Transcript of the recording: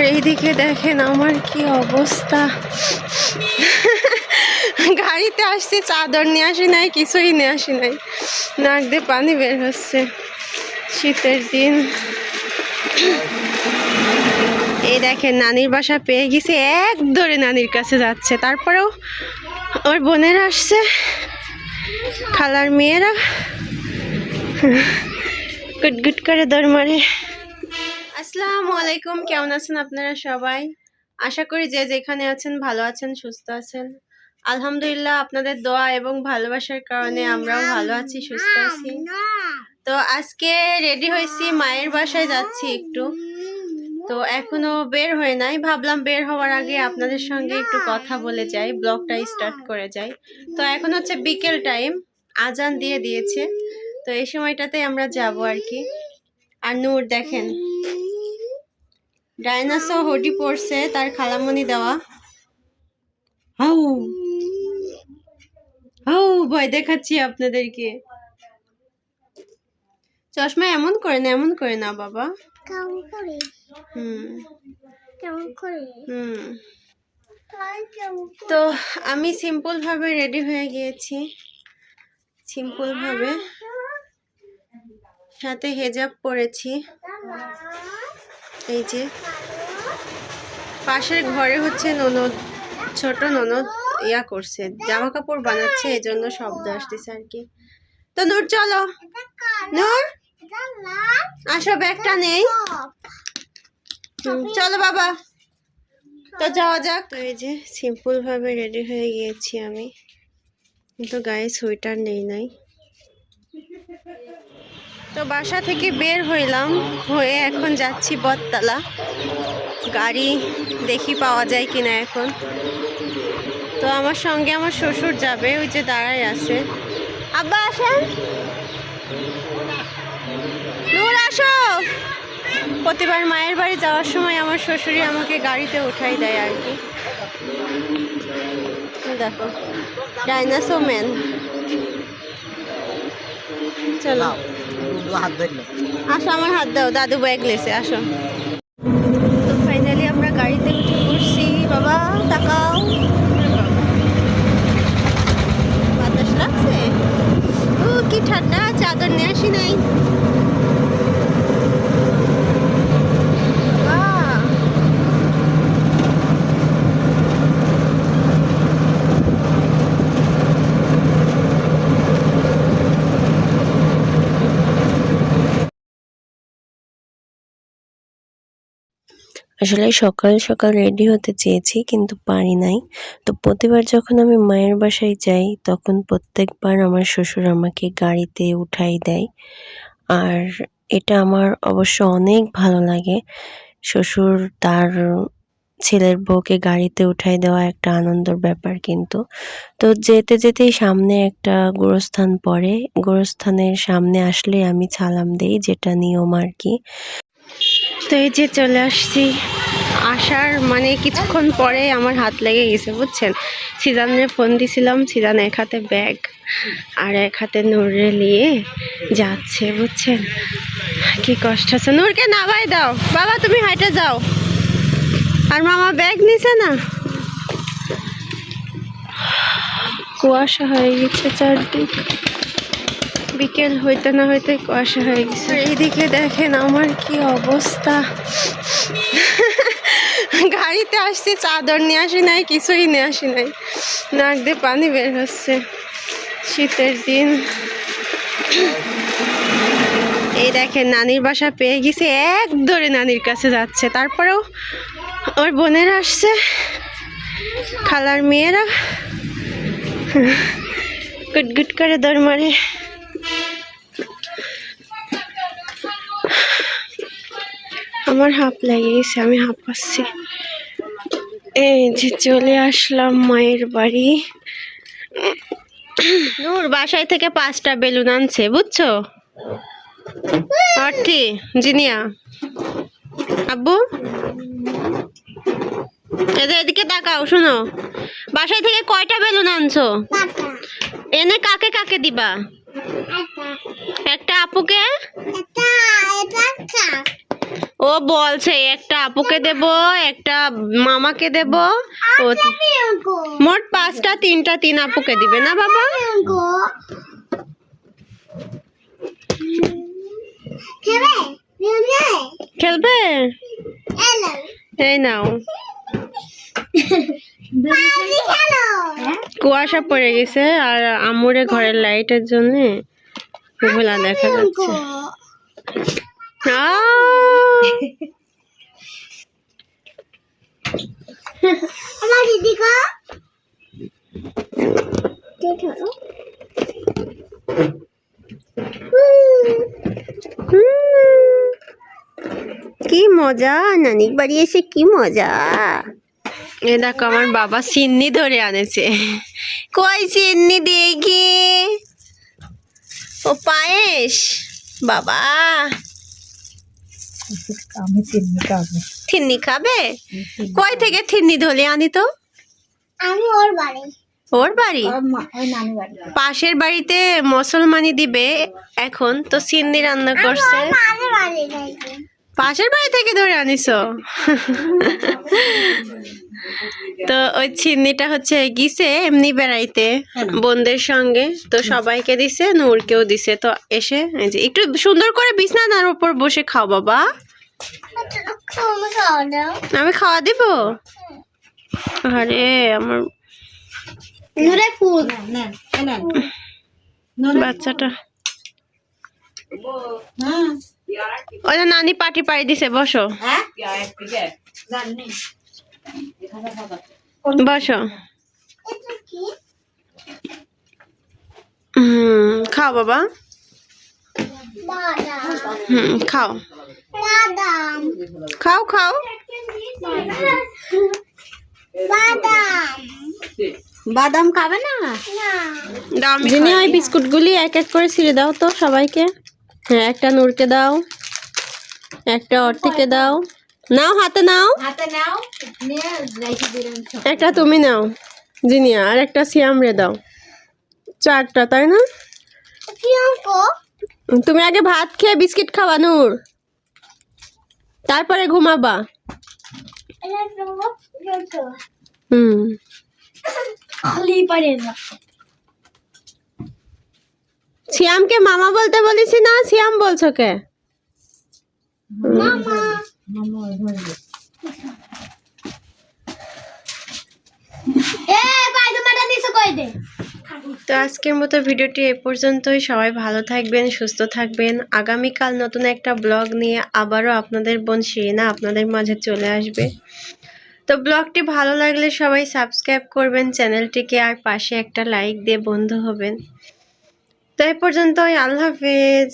এইদিকে দেখেন আমার কি অবস্থা। গাড়িতে আসছি, চাদর নিয়ে আসি নাই, কিছুই নিয়ে আসি নাই, নাক দিয়ে পানি বের হচ্ছে। শীতের দিন। এই দেখেন নানির বাসা পেয়ে গেছি, এক দৌড়ে নানির কাছে যাচ্ছে। তারপরেও ওর বোনেরা আসছে, খালার মেয়েরা গুট করে দৌড় মারে। আসসালামু আলাইকুম, কেমন আছেন আপনারা সবাই? আশা করি যে যেখানে আছেন ভালো আছেন, সুস্থ আছেন। আলহামদুলিল্লাহ, আপনাদের দোয়া এবং ভালোবাসার কারণে আমরাও ভালো আছি, সুস্থ আছি। তো আজকে রেডি হয়েছি, মায়ের বাসায় যাচ্ছি একটু। তো এখনো বের হয়ে নাই, ভাবলাম বের হওয়ার আগে আপনাদের সঙ্গে একটু কথা বলে যাই, ব্লগটা স্টার্ট করে যাই। তো এখন হচ্ছে বিকেল টাইম, আজান দিয়ে দিয়েছে। তো এই সময়টাতে আমরা যাব আর কি। আর নূর দেখেন ডাইনোসর হুডি পরছে, তার খালামণি দেওয়া। হাউ হাউ ভয় দেখাচ্ছি আপনাদেরকে। চশমা এমন করে না বাবা। তো আমি সিম্পল ভাবে রেডি হয়ে গিয়েছি, সিম্পল ভাবে, সাথে হেজাব পরেছি। এই যে পাশের ঘরে হচ্ছে ননদ, ছোট ননদ ইয়া করছে, জামা কাপড় বানাচ্ছে, এই জন্য শব্দ আসতেছে আর কি। তো নূর চলো, নূর আসো, ব্যাগটা নেই, চলো বাবা। তো যাওয়া যাক। তো এই যে সিম্পল ভাবে রেডি হয়ে গিয়েছি আমি, কিন্তু গায়ে সোয়েটার নেই নাই। তো বাসা থেকে বের হইলাম, হয়ে এখন যাচ্ছি বটতলা। গাড়ি দেখি পাওয়া যায় কিনা এখন। তো আমার সঙ্গে আমার শ্বশুর যাবে, ওই যে দাঁড়ায় আছে। আব্বা আসেন, নূর আসো। প্রতিবার মায়ের বাড়ি যাওয়ার সময় আমার শ্বশুরই আমাকে গাড়িতে উঠাই দেয় আর কি। দেখো ডাইনোসর ম্যান। চলো আসো, আমার হাত দাও, দাদু ব্যাগ লেছে, আসো। তো ফাইনালি আমরা গাড়িতে উঠে পড়ছি। বাবা তাকাও, বাতাস লাগছে, ও কি ঠান্ডা, চাদর নিয়ে আসি নাই। আসলে সকাল সকাল রেডি হতে চেয়েছি, কিন্তু পারি নাই। তো প্রতিবার যখন আমি মায়ের বাসায় যাই, তখন প্রত্যেকবার আমার শ্বশুর আমাকে গাড়িতে উঠাই দেয়। আর এটা আমার অবশ্য অনেক ভালো লাগে। শ্বশুর তার ছেলের বউকে গাড়িতে উঠাই দেওয়া একটা আনন্দের ব্যাপার কিন্তু। তো যেতে যেতেই সামনে একটা গোরস্থান পড়ে, গোরস্থানের সামনে আসলে আমি সালাম দেই, যেটা নিয়ম আর কি। তো এই যে চলে আসছি, আসার মানে কিছুক্ষণ পরে আমার হাত লেগে গেছে বুঝছেন। সিজানের ফোন দিছিলাম, সিজান এক হাতে ব্যাগ আর এক হাতে নূরে নিয়ে যাচ্ছে বুঝছেন। কি কষ্ট আছে, নূরকে নামাই দাও বাবা, তুমি হাইটে যাও। আর মামা ব্যাগ নিছে না। কুয়াশা হয়ে গেছে চারদিক, বিকেল হইতে না হইতে কুয়াশা হয়ে গেছে। এইদিকে দেখেন আমার কি অবস্থা। গাড়িতে আসছি, চাদর নিয়ে আসি নাই, কিছুই নিয়ে আসি নাই, নাক দিয়ে পানি বের হচ্ছে। শীতের দিন। এই দেখেন নানির বাসা পেয়ে গেছি, এক দৌড়ে নানির কাছে যাচ্ছে। তারপরেও ওর বোনেরা আসছে, খালার মেয়েরা গুট করে দৌড় মারে। আমার হাঁপ লেগে গেছে, আমি হাঁপাচ্ছি। এই যে চলে আসলাম মায়ের বাড়ি। নূর বাসায় থেকে 5টা বেলুন আনছে বুঝছো। অর্থি জিনিয়া আব্বু এদিকে তাকাও, শুনো, বাসায় থেকে কয়টা বেলুন আনছো? এনে কাকে কাকে দিবা? একটা আপুকে, ও বলছে একটা আপুকে দেব, একটা মামাকে দেব, ও মোট 5টা, 3টা 3 আপুকে দিবে না বাবা? খেলবে? এই নাও। কুয়াশা পড়ে গেছে আর আমুরে ঘরের লাইটের জন্য ওগুলা দেখা যাচ্ছে। আমার দিদি কো কি মজা, নানির বাড়ি এসে কি মজা। এ দেখো আমার বাবা সিন্নি ধরে আনেছে। কই সিন্নি দেখি? ও পায়েস বাবা। আমি তিন্নি খাবো। থিন্নি খাবে? কই থেকে থিন্নি ধরে আনি তো? আমি ওর বাড়ি, ওর বাড়ি? ওই নানি বাড়ি। পাশের বাড়িতে মুসলমানি দিবে এখন, তো সিন্নি রান্না করছে। নানি বাড়ি যাইতে। পাশের বাড়ি থেকে ধরে আনিছো? তো ওই চিন্নিটা হচ্ছে গিয়েছে এমনি বেড়াইতে বোনদের সঙ্গে, তো সবাইকে দিছে, নূরকেও দিছে। তো এসে এই যে একটু সুন্দর করে বিছানার উপর বসে খাও বাবা। তুমি খাও দাও। আমি খাওয়া দিব? আরে আমার নুরে ফুল বাচ্চাটা। ওই যে নানি পাটি পাই দিছে, বসো বসো। খাও বাবা। খাও বাদাম, খাও খাও। বাদাম বাদাম খাবে না? না, যিনি ওই বিস্কুট গুলি এক এক করে ছিঁড়ে দাও তো সবাইকে। হ্যাঁ, একটা নূরকে দাও, একটা অর্থিকে দাও। নাও, হাতে নাও। হাতে নাও, নিয়ে রাইখে দিলাম। একটা তুমি নাও জিনিয়া, আর একটা সিয়ামরে দাও। 4টা, তাই না? কি অঙ্ক? তুমি আগে ভাত খেয়ে বিস্কিট খাবা নূর, তারপরে ঘুমাবা। এটা তো হুম। খালি পারে না। সিয়ামকে মামা বলতে বলেছি না, সিয়াম বলছো কে? মামা এ পায়জামাটা নিচে কই দে। তো আজকের মতো ভিডিওটি এ পর্যন্তই। সবাই ভালো থাকবেন, সুস্থ থাকবেন। আগামীকাল নতুন একটা ব্লগ নিয়ে আবারও আপনাদের বোন শিরিনা আপনাদের মাঝে চলে আসবে। তো ব্লগটি ভালো লাগলে সবাই সাবস্ক্রাইব করবেন চ্যানেলটিকে, আর পাশে একটা লাইক দিয়ে বন্ধু হবেন। তো এই পর্যন্তই, আল্লাহ হাফেজ।